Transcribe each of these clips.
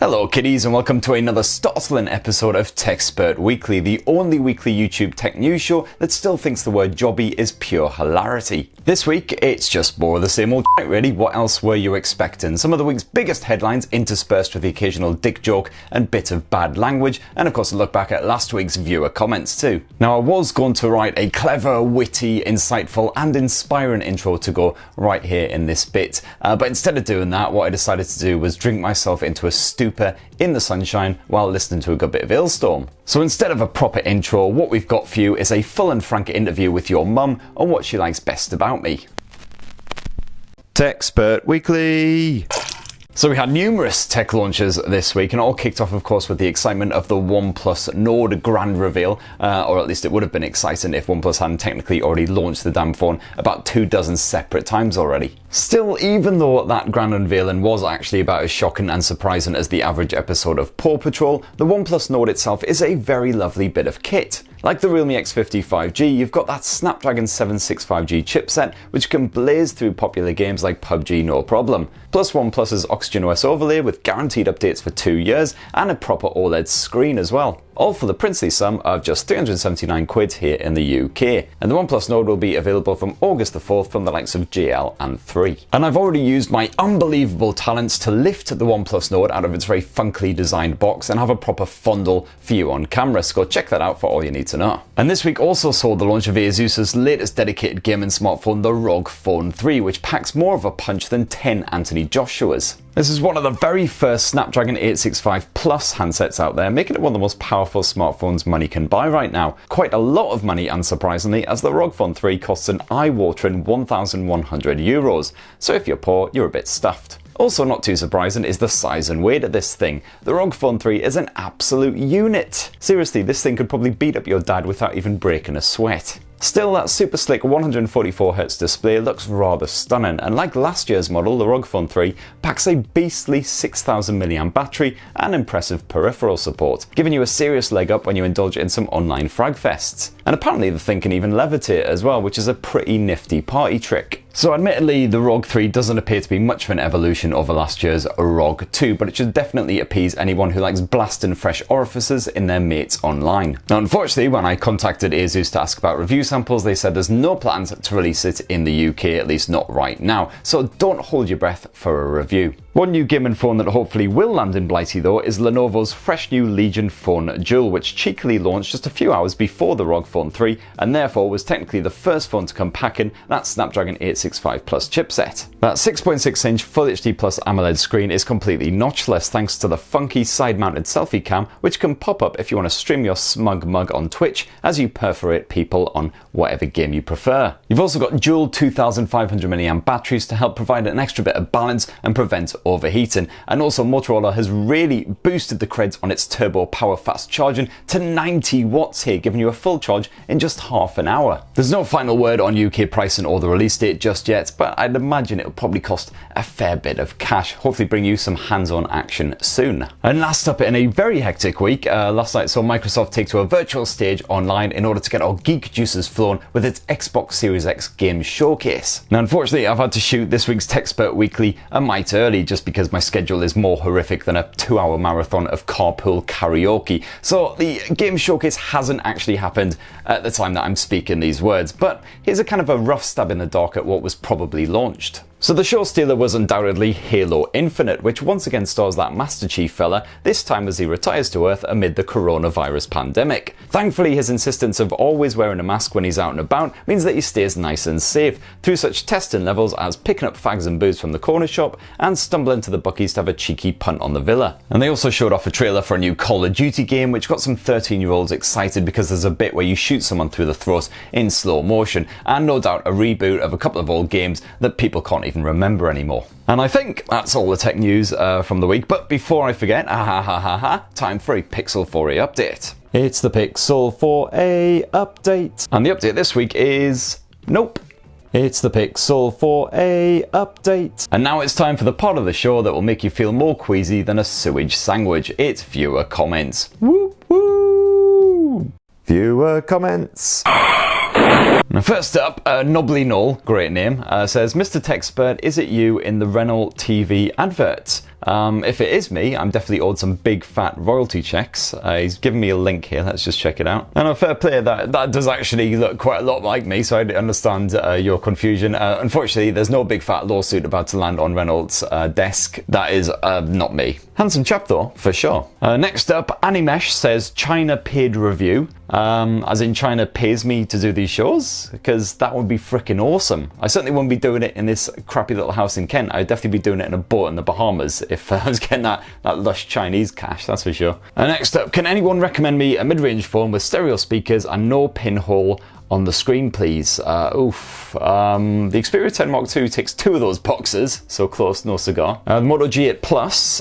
Hello kiddies and welcome to another startling episode of TechSpurt Weekly, the only weekly YouTube tech news show that still thinks the word jobby is pure hilarity. This week, it's just more of the same old shit really. What else were you expecting? Some of the week's biggest headlines interspersed with the occasional dick joke and bit of bad language, and of course a look back at last week's viewer comments too. Now I was going to write a clever, witty, insightful and inspiring intro to go right here in this bit, but instead of doing that, what I decided to do was drink myself into a stupor in the sunshine while listening to a good bit of Hailstorm. So instead of a proper intro, what we've got for you is a full and frank interview with your mum on what she likes best about me. TechSpurt Weekly. So we had numerous tech launches this week, and it all kicked off of course with the excitement of the OnePlus Nord grand reveal, or at least it would have been exciting if OnePlus hadn't technically already launched the damn phone about 24 separate times already. Still, even though that grand unveiling was actually about as shocking and surprising as the average episode of Paw Patrol, the OnePlus Nord itself is a very lovely bit of kit. Like the Realme X50 5G, you've got that Snapdragon 765G chipset, which can blaze through popular games like PubG no problem. Plus OnePlus's OxygenOS overlay with guaranteed updates for 2 years and a proper OLED screen as well. All for the princely sum of just 379 quid here in the UK. And the OnePlus Nord will be available from August the 4th from the likes of JL and 3. And I've already used my unbelievable talents to lift the OnePlus Nord out of its very funkily designed box and have a proper fondle for you on camera, so go check that out for all you need to know. And this week also saw the launch of Asus's latest dedicated gaming smartphone, the ROG Phone 3, which packs more of a punch than 10 Anthony Joshuas. This is one of the very first Snapdragon 865 Plus handsets out there, making it one of the most powerful smartphones money can buy right now. Quite a lot of money, unsurprisingly, as the ROG Phone 3 costs an eye-watering €1,100. So if you're poor, you're a bit stuffed. Also not too surprising is the size and weight of this thing. The ROG Phone 3 is an absolute unit. Seriously, this thing could probably beat up your dad without even breaking a sweat. Still, that super slick 144Hz display looks rather stunning, and like last year's model, the ROG Phone 3 packs a beastly 6000 mAh battery and impressive peripheral support, giving you a serious leg up when you indulge in some online fragfests. And apparently the thing can even levitate as well, which is a pretty nifty party trick. So admittedly, the ROG 3 doesn't appear to be much of an evolution over last year's ROG 2, but it should definitely appease anyone who likes blasting fresh orifices in their mates online. Now unfortunately, when I contacted Asus to ask about review samples, they said there's no plans to release it in the UK, at least not right now, so don't hold your breath for a review. One new gaming phone that hopefully will land in Blighty though is Lenovo's fresh new Legion Phone Duel, which cheekily launched just a few hours before the ROG Phone 3 and therefore was technically the first phone to come packing that Snapdragon 865 Plus chipset. That 6.6-inch Full HD Plus AMOLED screen is completely notchless thanks to the funky side-mounted selfie cam, which can pop up if you want to stream your smug mug on Twitch as you perforate people on whatever game you prefer. You've also got dual 2500 mAh batteries to help provide an extra bit of balance and prevent overheating, and also Motorola has really boosted the creds on its turbo power fast charging to 90 watts here, giving you a full charge in just half an hour. There's no final word on UK pricing or the release date just yet, but I'd imagine it'll probably cost a fair bit of cash, hopefully bring you some hands-on action soon. And last up in a very hectic week, last night saw Microsoft take to a virtual stage online in order to get our geek juices flowing with its Xbox Series X game showcase. Now unfortunately I've had to shoot this week's TechSpurt Weekly a mite early just because my schedule is more horrific than a 2-hour marathon of carpool karaoke. So the game showcase hasn't actually happened at the time that I'm speaking these words, but here's a kind of a rough stab in the dark at what was probably launched. So the show stealer was undoubtedly Halo Infinite, which once again stars that Master Chief fella, this time as he retires to Earth amid the coronavirus pandemic. Thankfully, his insistence of always wearing a mask when he's out and about means that he stays nice and safe through such testing levels as picking up fags and booze from the corner shop and stumbling to the bookies to have a cheeky punt on the villa. And they also showed off a trailer for a new Call of Duty game, which got some 13-year-olds excited because there's a bit where you shoot someone through the throat in slow motion, and no doubt a reboot of a couple of old games that people can't even remember anymore. And I think that's all the tech news from the week, but before I forget, time for a Pixel 4a update. It's the Pixel 4a update. And the update this week is nope. It's the Pixel 4a update. And now it's time for the part of the show that will make you feel more queasy than a sewage sandwich. It's viewer comments. Woo woo! Viewer comments. Now first up, Knobbly Knoll, great name, says, Mr. TechSpurt, is it you in the Renault TV adverts? If it is me, I'm definitely owed some big fat royalty checks. He's given me a link here, let's just check it out. And a fair play, that does actually look quite a lot like me, so I understand your confusion. Unfortunately, there's no big fat lawsuit about to land on Reynolds' desk. That is not me. Handsome chap though, for sure. Next up, Animesh says China paid review. As in China pays me to do these shows? Because that would be freaking awesome. I certainly wouldn't be doing it in this crappy little house in Kent. I'd definitely be doing it in a boat in the Bahamas if I was getting that lush Chinese cash, that's for sure. Next up, can anyone recommend me a mid-range phone with stereo speakers and no pinhole on the screen, please? The Xperia 10 Mark II ticks 2 of those boxes, so close, no cigar. The Moto G8 Plus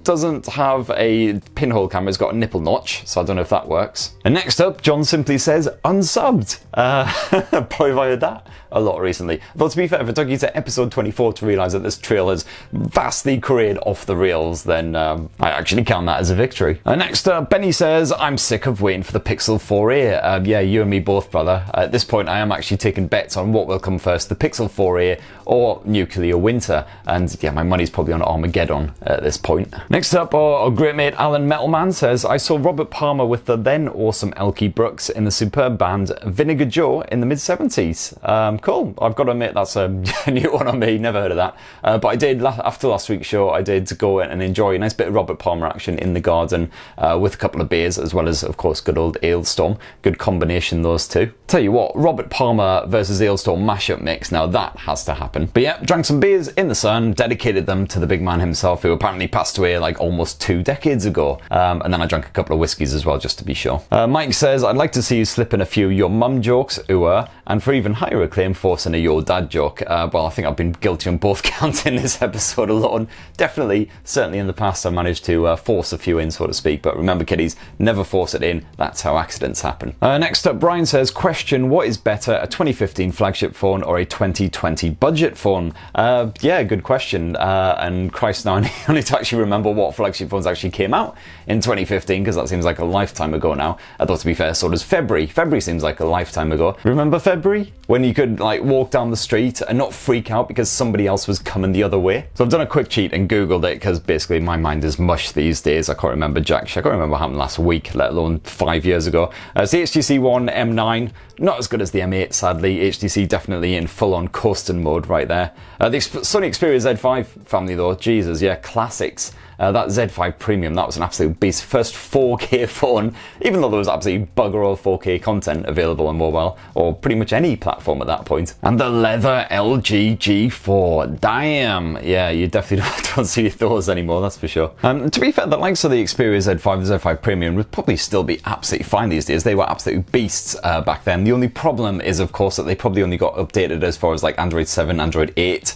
doesn't have a pinhole camera, it's got a nipple notch, so I don't know if that works. And next up, John simply says, unsubbed. Probably have I heard that a lot recently. Though to be fair, if it took you to episode 24 to realise that this trail has vastly careered off the rails, then I actually count that as a victory. Next up, Benny says, I'm sick of waiting for the Pixel 4a. Yeah, you and me both, brother. At this point, I am actually taking bets on what will come first, the Pixel 4a or nuclear winter. And yeah, my money's probably on Armageddon at this point. Next up, our great mate Alan Metalman says, I saw Robert Palmer with the then awesome Elkie Brooks in the superb band Vinegar Joe in the mid-70s. Cool. I've got to admit, that's a new one on me. Never heard of that. But I did, after last week's show, I did go and enjoy a nice bit of Robert Palmer action in the garden with a couple of beers, as well as, of course, good old Ailstorm. Good combination, those two. Tell you what, Robert Palmer versus Ailstorm mashup mix, now that has to happen. But yeah, drank some beers in the sun, dedicated them to the big man himself, who apparently passed away like almost 2 decades ago. And then I drank a couple of whiskies as well, just to be sure. Mike says, I'd like to see you slip in a few your mum jokes, and for even higher acclaim, force in a your dad joke. Well, I think I've been guilty on both counts in this episode alone. Definitely, certainly in the past, I managed to force a few in, so to speak. But remember, kiddies, never force it in. That's how accidents happen. Next up, Brian says, question, what is better, a 2015 flagship phone or a 2020 budget phone? Yeah, good question. And Christ, now I need to actually remember what flagship phones actually came out in 2015, because that seems like a lifetime ago now. Although, to be fair, so does February. February seems like a lifetime ago. Remember February? When you could like walk down the street and not freak out because somebody else was coming the other way. So I've done a quick cheat and Googled it, because basically my mind is mush these days. I can't remember jack shit. I can't remember what happened last week, let alone 5 years ago. It's the HTC One M9. Not as good as the M8, sadly. HTC definitely in full-on coasting mode right there. The Sony Xperia Z5 family though, Jesus, yeah, classics. That Z5 Premium, that was an absolute beast. First 4K phone, even though there was absolutely bugger all 4K content available on mobile, or pretty much any platform at that point. And the leather LG G4, damn. Yeah, you definitely don't see those anymore, that's for sure. To be fair, the likes of the Xperia Z5, the Z5 Premium would probably still be absolutely fine these days. They were absolute beasts back then. The only problem is, of course, that they probably only got updated as far as like Android 7, Android 8.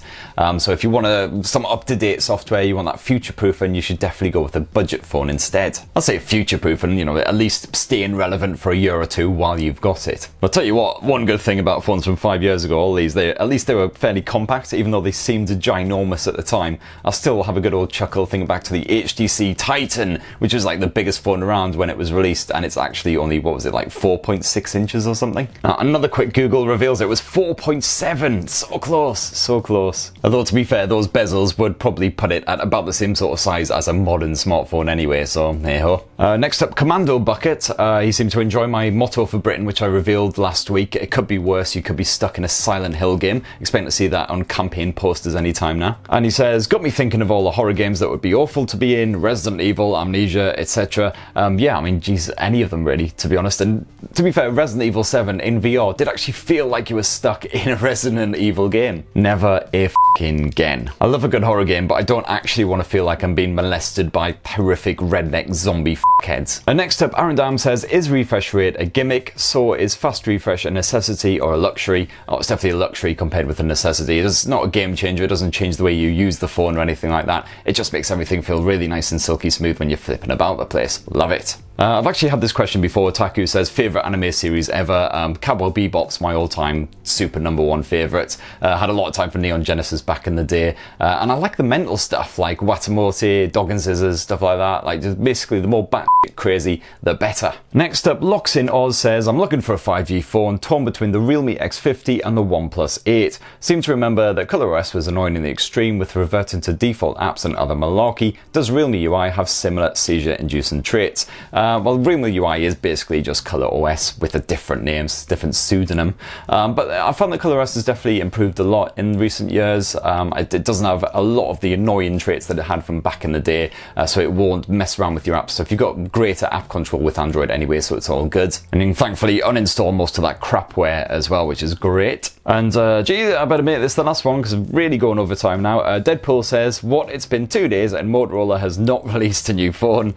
So if you want some up-to-date software, you want that future-proof, you should definitely go with a budget phone instead. I'll say future-proof and, you know, at least staying relevant for a year or two while you've got it. I'll tell you what, one good thing about phones from 5 years ago, all these, at least they were fairly compact, even though they seemed ginormous at the time. I'll still have a good old chuckle thinking back to the HTC Titan, which was like the biggest phone around when it was released, and it's actually only, what was it, like 4.6 inches or something? Another quick Google reveals it was 4.7, so close, so close. Although to be fair, those bezels would probably put it at about the same sort of size as a modern smartphone anyway, so hey ho. Next up, Commando Bucket. He seemed to enjoy my motto for Britain, which I revealed last week. It could be worse, you could be stuck in a Silent Hill game. Expect to see that on campaign posters anytime now. And he says, got me thinking of all the horror games that would be awful to be in, Resident Evil, Amnesia, etc. Yeah, I mean, geez, any of them really, to be honest. And to be fair, Resident Evil 7 in VR did actually feel like you were stuck in a Resident Evil game. Never a f***ing again. I love a good horror game, but I don't actually want to feel like I'm being molested by horrific redneck zombie f***heads. And next up, Aaron Dam says, is refresh rate a gimmick? So is fast refresh a necessity or a luxury? Oh, it's definitely a luxury compared with a necessity. It's not a game changer. It doesn't change the way you use the phone or anything like that. It just makes everything feel really nice and silky smooth when you're flipping about the place. Love it. I've actually had this question before. Taku says, favourite anime series ever? Cowboy Bebop's my all-time super #1 favourite. Had a lot of time for Neon Genesis back in the day. And I like the mental stuff like Watamote, Dog and Scissors, stuff like that. Like, just basically the more batshit crazy, the better. Next up, Locks in Oz says, I'm looking for a 5G phone, torn between the Realme X50 and the OnePlus 8. Seem to remember that ColorOS was annoying in the extreme with reverting to default apps and other malarkey. Does Realme UI have similar seizure-inducing traits? Well, Realme UI is basically just ColorOS with a different names, different pseudonym. But I found that ColorOS has definitely improved a lot in recent years. It doesn't have a lot of the annoying traits that it had from back in the day, so it won't mess around with your apps. So if you've got greater app control with Android anyway, so it's all good. And you can thankfully uninstall most of that crapware as well, which is great. And gee, I better make this the last one because I'm really going over time now. Deadpool says, what, it's been 2 days and Motorola has not released a new phone.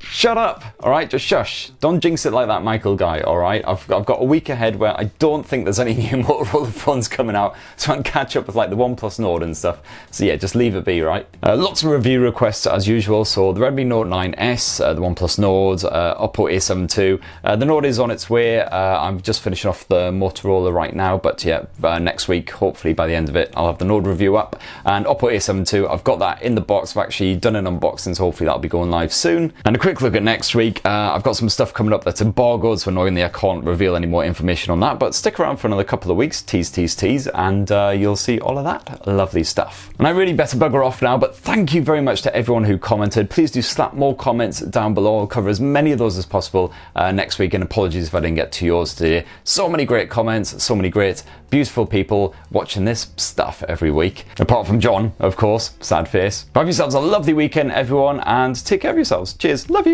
Shut up, all right? Just shush. Don't jinx it like that, Michael guy, all right? I've got a week ahead where I don't think there's any new Motorola phones coming out, so I can catch up with like the OnePlus Nord and stuff. So yeah, just leave it be, right? Lots of review requests as usual. So the Redmi Note 9S, the OnePlus Nord, Oppo A7 II. The Nord is on its way. I'm just finishing off the Motorola right now, but yeah, next week, hopefully by the end of it, I'll have the Nord review up. And Oppo A7 II, I've got that in the box. I've actually done an unboxing, so hopefully that'll be going live soon. And a quick look at next week. I've got some stuff coming up that's embargoed, so annoyingly I can't reveal any more information on that, but stick around for another couple of weeks, tease, and you'll see all of that lovely stuff. And I really better bugger off now, but thank you very much to everyone who commented. Please do slap more comments down below. I'll cover as many of those as possible next week, and apologies if I didn't get to yours today. So many great comments, so many great, beautiful people watching this stuff every week. Apart from John, of course, sad face. Have yourselves a lovely weekend, everyone, and take care of yourselves. Cheers, love you.